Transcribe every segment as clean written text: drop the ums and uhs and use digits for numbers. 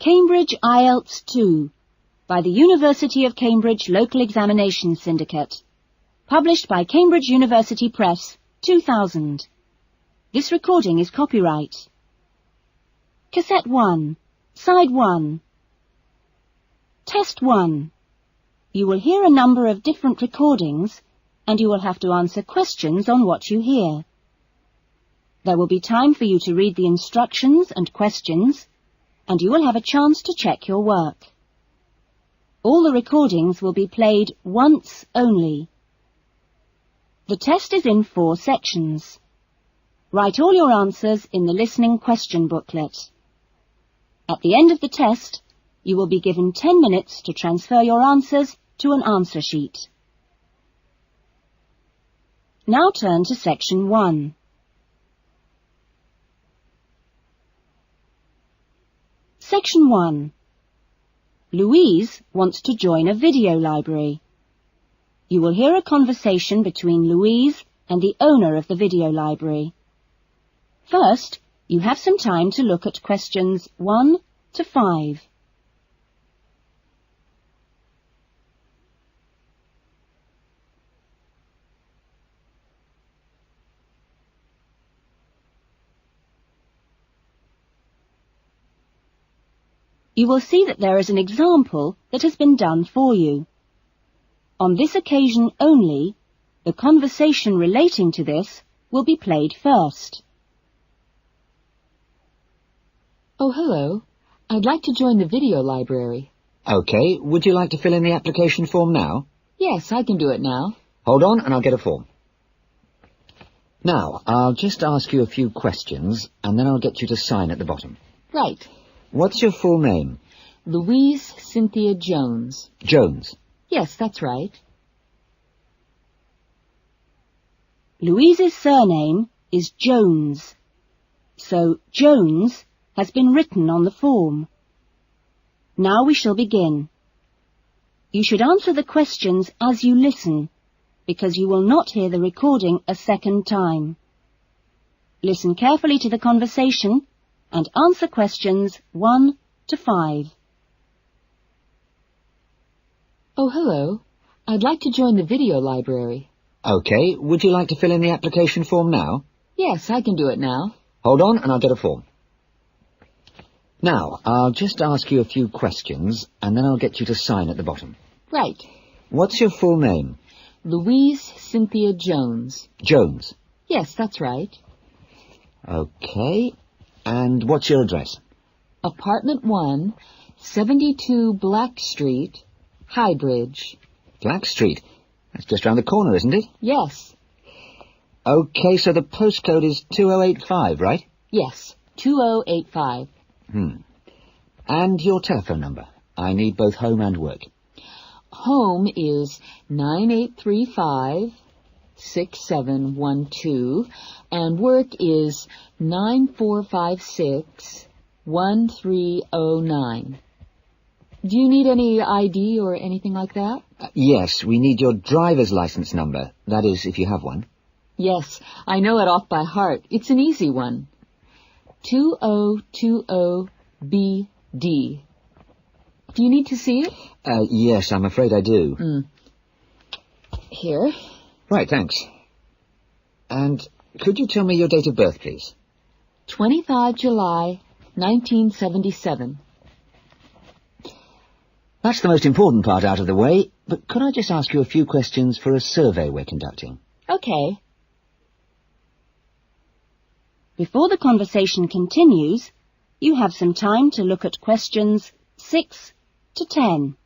Cambridge IELTS 2 by the University of Cambridge Local Examination Syndicate. Published by Cambridge University Press, 2000. This recording is copyright. Cassette 1, Side 1. Test 1. You will hear a number of different recordings and you will have to answer questions on what you hear. There will be time for you to read the instructions and questions, and you will have a chance to check your work. All the recordings will be played once only. The test is in 4 sections. Write all your answers in the listening question booklet. At the end of the test, you will be given 10 minutes to transfer your answers to an answer sheet. Now turn to Section 1. Section 1. Louise wants to join a video library. You will hear a conversation between Louise and the owner of the video library. First, you have some time to look at questions 1 to 5. You will see that there is an example that has been done for you. On this occasion only, the conversation relating to this will be played first. Oh, hello. I'd like to join the video library. OK, would you like to fill in the application form now? Yes, I can do it now. Hold on and I'll get a form. Now, I'll just ask you a few questions and then I'll get you to sign at the bottom. Right. What's your full name? Louise Cynthia Jones. Jones? Yes, that's right. Louise's surname is Jones, so Jones has been written on the form. Now we shall begin. You should answer the questions as you listen, because you will not hear the recording a second time. Listen carefully to the conversation and answer questions 1 to 5. Oh, hello. I'd like to join the video library. OK, would you like to fill in the application form now? Yes, I can do it now. Hold on and I'll get a form. Now, I'll just ask you a few questions and then I'll get you to sign at the bottom. Right. What's your full name? Louise Cynthia Jones. Jones? Yes, that's right. OK. And what's your address? Apartment 1, 72 Black Street, Highbridge. Black Street? That's just round the corner, isn't it? Yes. OK, so the postcode is 2085, right? Yes, 2085. And your telephone number? I need both home and work. Home is 9835-6712, and work is 9456-1309. Do you need any ID or anything like that? Yes, we need your driver's license number. That is, if you have one. Yes, I know it off by heart. It's an easy one. 2020BD. Do you need to see it? Yes, I'm afraid I do. Here. Right, thanks. And could you tell me your date of birth, please? 25 July, 1977. That's the most important part out of the way, but could I just ask you a few questions for a survey we're conducting? Okay. Before the conversation continues, you have some time to look at questions 6 to 10.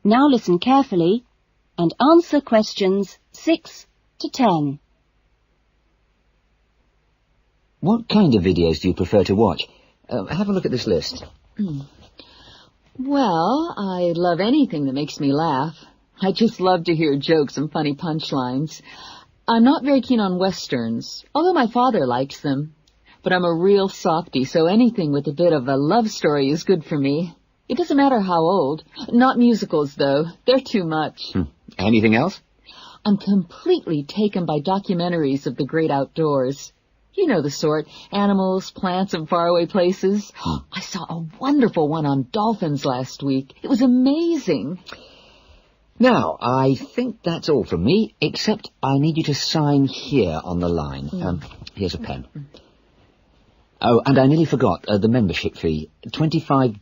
Now listen carefully and answer questions 6 to 10. What kind of videos do you prefer to watch? Have a look at this list. Well, I love anything that makes me laugh. I just love to hear jokes and funny punchlines. I'm not very keen on westerns, although my father likes them. but I'm a real softie, so anything with a bit of a love story is good for me. It doesn't matter how old. Not musicals, though. They're too much. Anything else? I'm completely taken by documentaries of the great outdoors. You know the sort. Animals, plants, and faraway places. I saw a wonderful one on dolphins last week. It was amazing. Now, I think that's all from me, except I need you to sign here on the line. Here's a pen. Oh, and I nearly forgot the membership fee. $25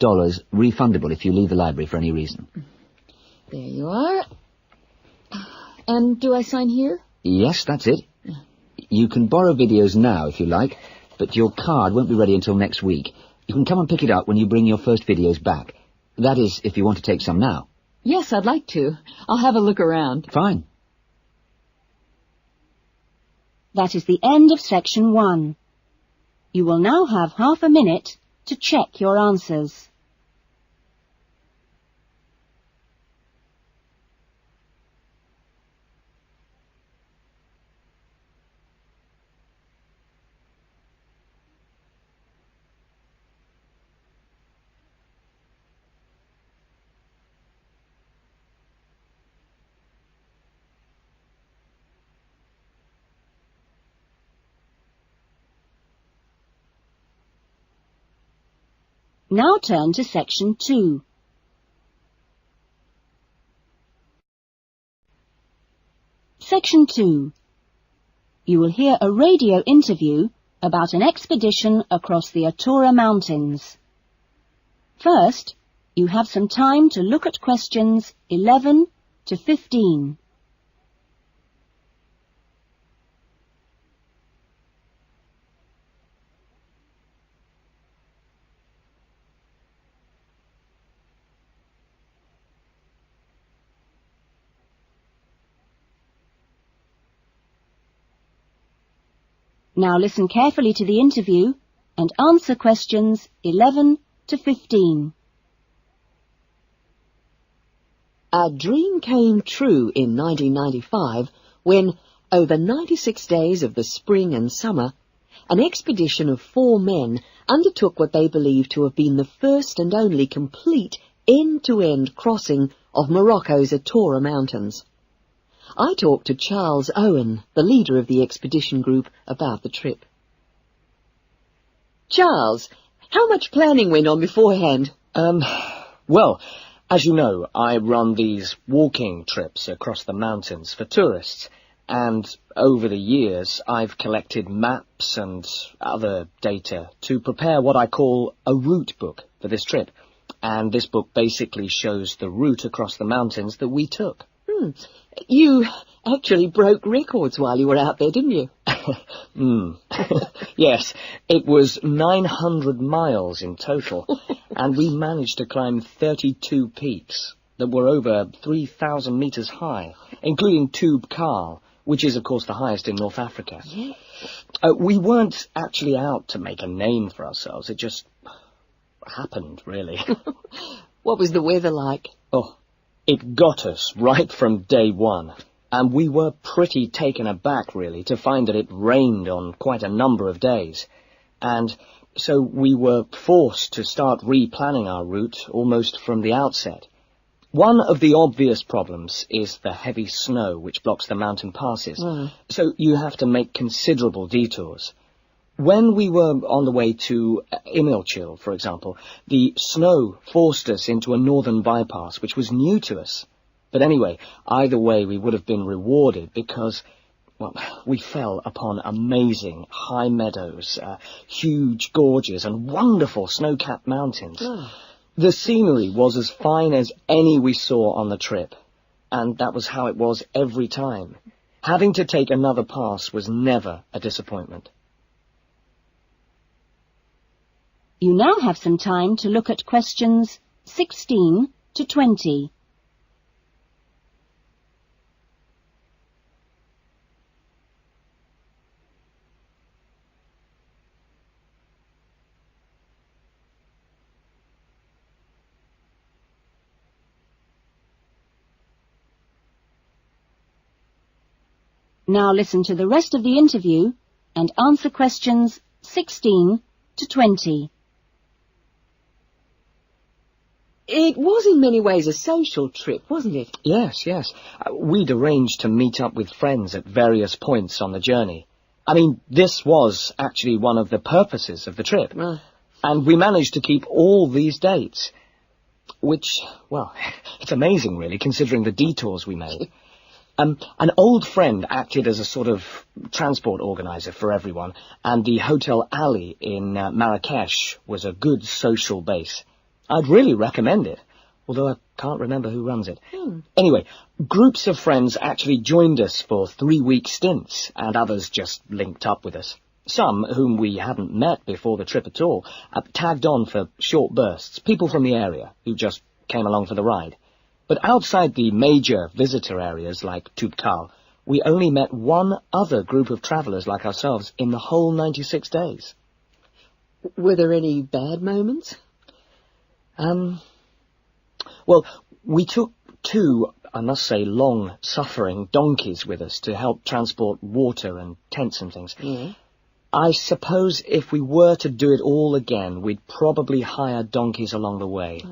refundable if you leave the library for any reason. There you are. And do I sign here? Yes, that's it. You can borrow videos now if you like, but your card won't be ready until next week. You can come and pick it up when you bring your first videos back. That is, if you want to take some now. Yes, I'd like to. I'll have a look around. Fine. That is the end of section 1. You will now have half a minute to check your answers. Now turn to section 2. Section 2. You will hear a radio interview about an expedition across the Atura Mountains. First, you have some time to look at questions 11 to 15. Now listen carefully to the interview and answer questions 11 to 15. A dream came true in 1995 when, over 96 days of the spring and summer, an expedition of 4 men undertook what they believed to have been the first and only complete end-to-end crossing of Morocco's Atura Mountains. I talked to Charles Owen, the leader of the expedition group, about the trip. Charles, how much planning went on beforehand? Well, as you know, I run these walking trips across the mountains for tourists, and over the years I've collected maps and other data to prepare what I call a route book for this trip. And this book basically shows the route across the mountains that we took. You actually broke records while you were out there, didn't you? Yes, it was 900 miles in total, and we managed to climb 32 peaks that were over 3,000 metres high, including Tube Karl, which is, of course, the highest in North Africa. Yeah. We weren't actually out to make a name for ourselves. It just happened, really. What was the weather like? Oh, it got us right from day one, and we were pretty taken aback, really, to find that it rained on quite a number of days. And so we were forced to start replanning our route almost from the outset. One of the obvious problems is the heavy snow which blocks the mountain passes, so you have to make considerable detours. When we were on the way to Imilchil, for example, the snow forced us into a northern bypass, which was new to us. But anyway, either way, we would have been rewarded because, well, we fell upon amazing high meadows, huge gorges, and wonderful snow-capped mountains. The scenery was as fine as any we saw on the trip, and that was how it was every time. Having to take another pass was never a disappointment. You now have some time to look at questions 16 to 20. Now listen to the rest of the interview and answer questions 16 to 20. It was in many ways a social trip, wasn't it? Yes, yes. We'd arranged to meet up with friends at various points on the journey. I mean, this was actually one of the purposes of the trip. And we managed to keep all these dates. Which, well, it's amazing, really, considering the detours we made. An old friend acted as a sort of transport organizer for everyone, and the Hotel Ali in Marrakesh was a good social base. I'd really recommend it, although I can't remember who runs it. Anyway, groups of friends actually joined us for 3-week stints, and others just linked up with us. Some, whom we hadn't met before the trip at all, tagged on for short bursts, people from the area who just came along for the ride. But outside the major visitor areas like Toubkal, we only met one other group of travellers like ourselves in the whole 96 days. Were there any bad moments? Well, we took 2, I must say, long-suffering donkeys with us to help transport water and tents and things. I suppose if we were to do it all again, we'd probably hire donkeys along the way.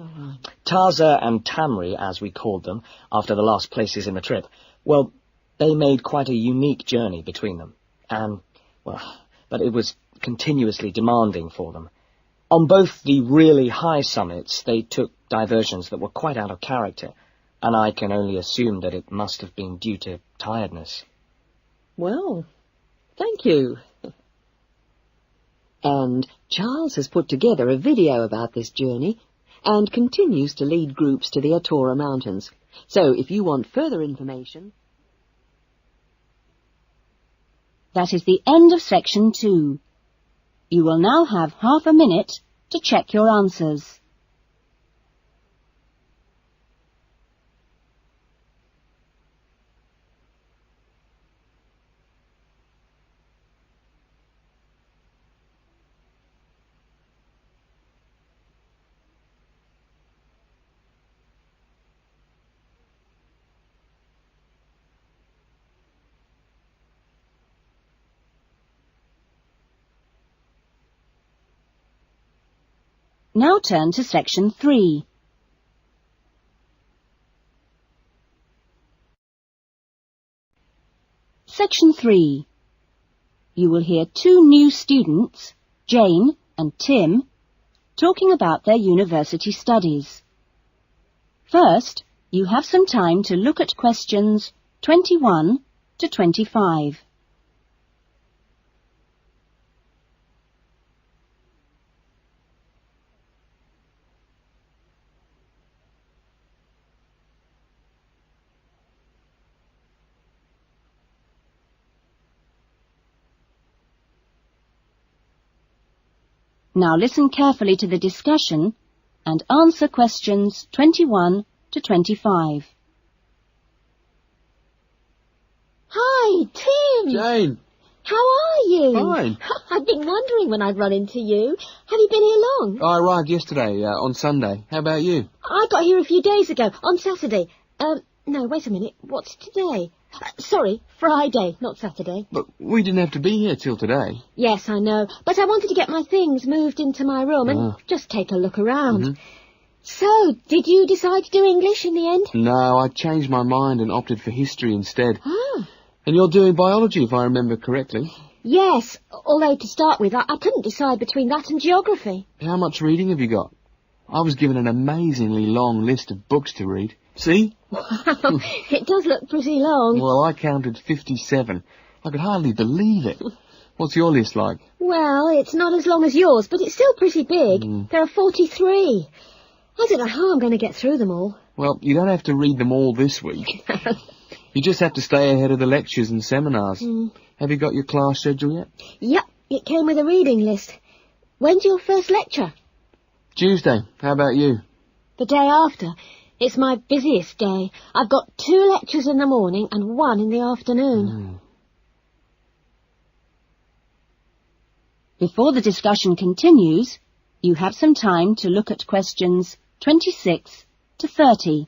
Taza and Tamri, as we called them, after the last places in the trip, well, they made quite a unique journey between them. But it was continuously demanding for them. On both the really high summits, they took diversions that were quite out of character, and I can only assume that it must have been due to tiredness. Well, thank you. And Charles has put together a video about this journey and continues to lead groups to the Atora Mountains. So if you want further information... That is the end of section 2. You will now have half a minute to check your answers. Now turn to section 3. Section 3. You will hear 2 new students, Jane and Tim, talking about their university studies. First, you have some time to look at questions 21 to 25. Now listen carefully to the discussion and answer questions 21 to 25. Hi, Tim. Jane. How are you? Fine. I've been wondering when I'd run into you. Have you been here long? I arrived yesterday, on Sunday. How about you? I got here a few days ago, on Saturday. No, wait a minute. What's today? Sorry, Friday, not Saturday. But we didn't have to be here till today. Yes, I know. But I wanted to get my things moved into my room and just take a look around. So, did you decide to do English in the end? No, I changed my mind and opted for history instead. Ah. And you're doing biology, if I remember correctly. Yes, although to start with, I couldn't decide between that and geography. How much reading have you got? I was given an amazingly long list of books to read. See? Wow, it does look pretty long. Well, I counted 57. I could hardly believe it. What's your list like? Well, it's not as long as yours, but it's still pretty big. There are 43. I don't know how I'm going to get through them all. Well, you don't have to read them all this week. You just have to stay ahead of the lectures and seminars. Have you got your class schedule yet? Yep, it came with a reading list. When's your first lecture? Tuesday. How about you? The day after. It's my busiest day. I've got 2 lectures in the morning and 1 in the afternoon. Before the discussion continues, you have some time to look at questions 26 to 30.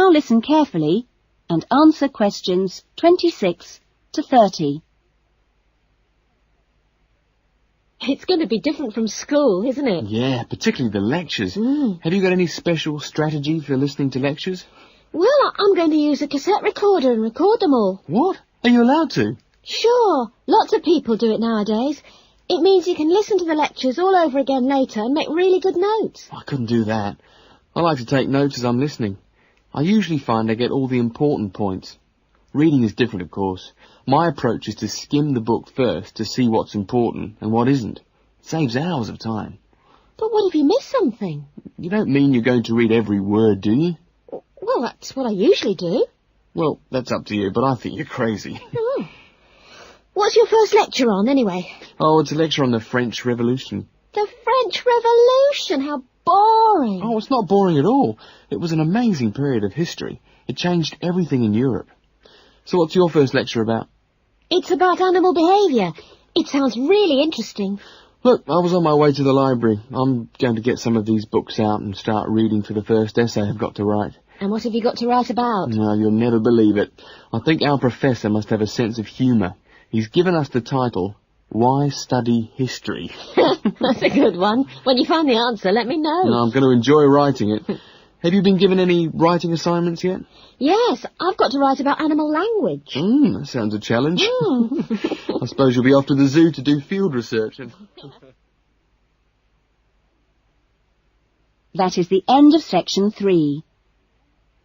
Now listen carefully and answer questions 26 to 30. It's going to be different from school, isn't it? Yeah, particularly the lectures. Have you got any special strategy for listening to lectures? Well, I'm going to use a cassette recorder and record them all. What? Are you allowed to? Sure, lots of people do it nowadays. It means you can listen to the lectures all over again later and make really good notes. I couldn't do that. I like to take notes as I'm listening. I usually find I get all the important points. Reading is different, of course. My approach is to skim the book first to see what's important and what isn't. It saves hours of time. But what if you miss something? You don't mean you're going to read every word, do you? Well, that's what I usually do. Well, that's up to you, but I think you're crazy. Oh. What's your first lecture on, anyway? Oh, it's a lecture on the French Revolution. The French Revolution? How boring. Oh, it's not boring at all. It was an amazing period of history. It changed everything in Europe. So what's your first lecture about? It's about animal behaviour. It sounds really interesting. Look, I was on my way to the library. I'm going to get some of these books out and start reading for the first essay I've got to write. And what have you got to write about? No, you'll never believe it. I think our professor must have a sense of humour. He's given us the title, Why Study History? That's a good one. When you find the answer, let me know. No, I'm going to enjoy writing it. Have you been given any writing assignments yet? Yes, I've got to write about animal language. That sounds a challenge. I suppose you'll be off to the zoo to do field research. That is the end of section 3.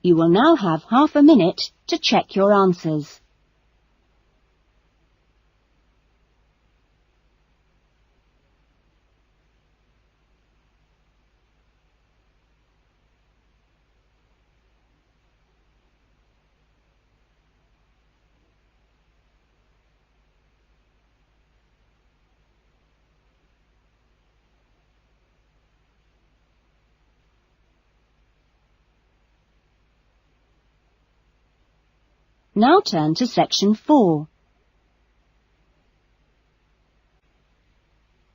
You will now have half a minute to check your answers. Now turn to section 4.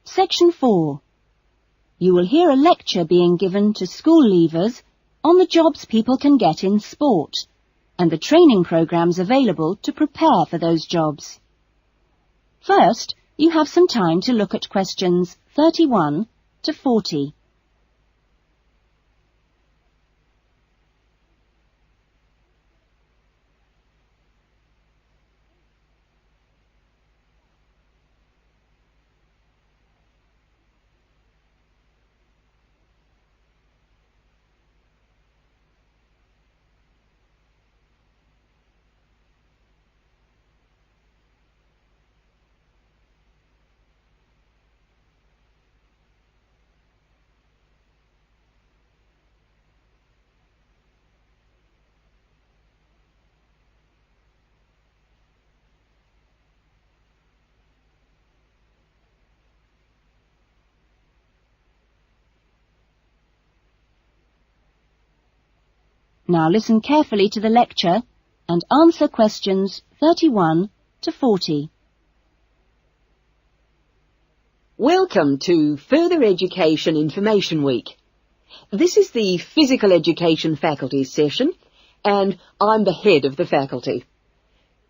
Section 4. You will hear a lecture being given to school leavers on the jobs people can get in sport and the training programs available to prepare for those jobs. First, you have some time to look at questions 31 to 40. Now listen carefully to the lecture and answer questions 31 to 40. Welcome to Further Education Information Week. This is the Physical Education Faculty session, and I'm the head of the faculty.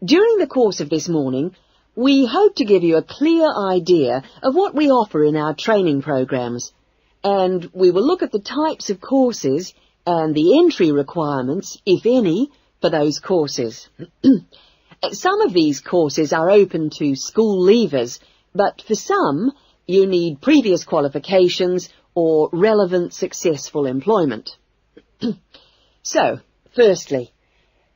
During the course of this morning, we hope to give you a clear idea of what we offer in our training programs, and we will look at the types of courses and the entry requirements, if any, for those courses. Some of these courses are open to school leavers, but for some, you need previous qualifications or relevant successful employment. So, firstly,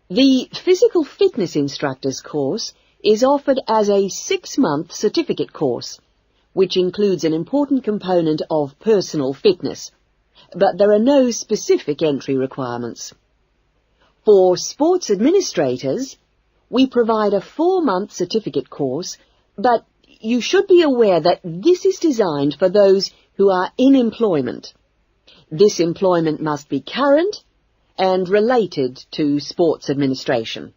the Physical Fitness Instructors course is offered as a 6-month certificate course, which includes an important component of personal fitness. But there are no specific entry requirements. For sports administrators, we provide a 4-month certificate course, but you should be aware that this is designed for those who are in employment. This employment must be current and related to sports administration.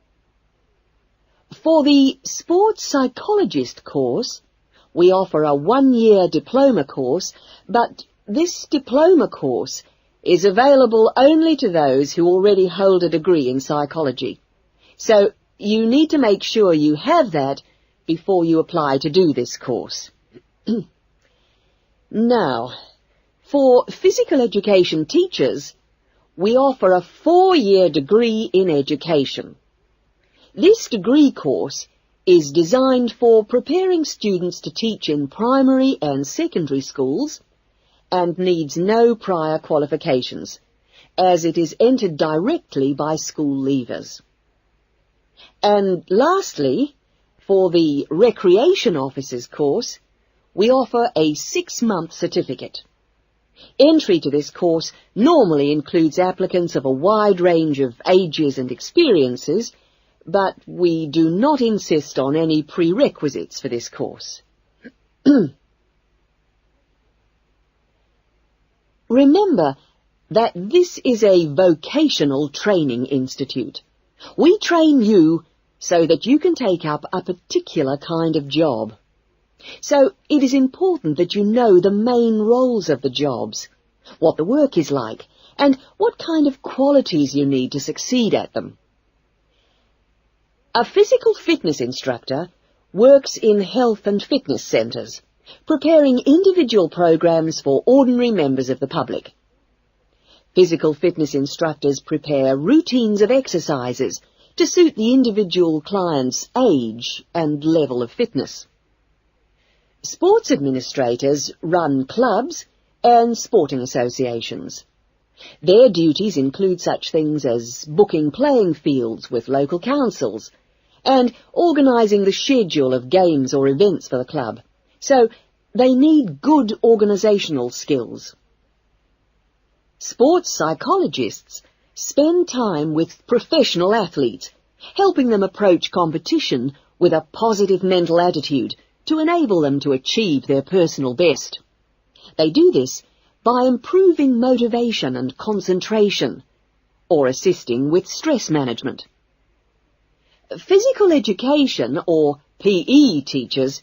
For the sports psychologist course, we offer a 1-year diploma course, but this diploma course is available only to those who already hold a degree in psychology. So you need to make sure you have that before you apply to do this course. Now, for physical education teachers, we offer a 4-year degree in education. This degree course is designed for preparing students to teach in primary and secondary schools and needs no prior qualifications, as it is entered directly by school leavers. And lastly, for the Recreation Officers course, we offer a 6-month certificate. Entry to this course normally includes applicants of a wide range of ages and experiences, but we do not insist on any prerequisites for this course. Remember that this is a vocational training institute. We train you so that you can take up a particular kind of job. So it is important that you know the main roles of the jobs, what the work is like, and what kind of qualities you need to succeed at them. A physical fitness instructor works in health and fitness centres, preparing individual programs for ordinary members of the public. Physical fitness instructors prepare routines of exercises to suit the individual client's age and level of fitness. Sports administrators run clubs and sporting associations. Their duties include such things as booking playing fields with local councils and organising the schedule of games or events for the club. So they need good organisational skills. Sports psychologists spend time with professional athletes, helping them approach competition with a positive mental attitude to enable them to achieve their personal best. They do this by improving motivation and concentration, or assisting with stress management. Physical education, or PE teachers,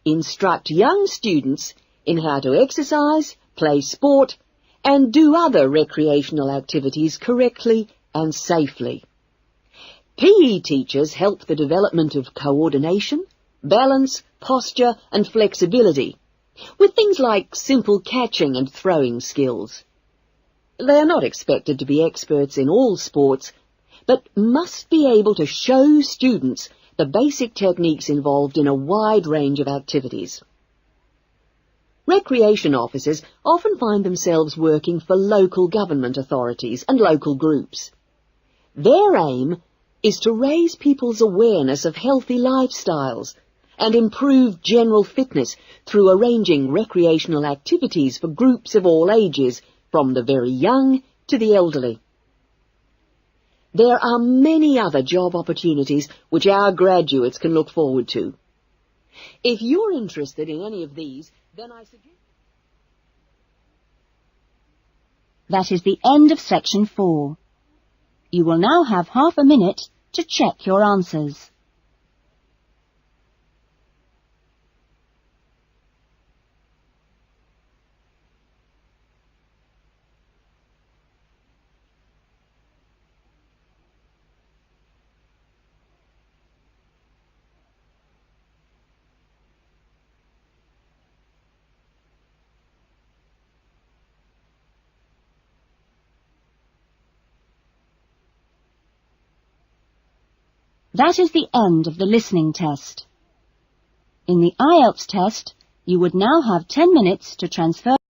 instruct young students in how to exercise, play sport, and do other recreational activities correctly and safely. PE teachers help the development of coordination, balance, posture and flexibility, with things like simple catching and throwing skills. They are not expected to be experts in all sports, but must be able to show students the basic techniques involved in a wide range of activities. Recreation officers often find themselves working for local government authorities and local groups. Their aim is to raise people's awareness of healthy lifestyles and improve general fitness through arranging recreational activities for groups of all ages, from the very young to the elderly. There are many other job opportunities which our graduates can look forward to. If you're interested in any of these, then I suggest... That is the end of section 4. You will now have half a minute to check your answers. That is the end of the listening test. In the IELTS test, you would now have 10 minutes to transfer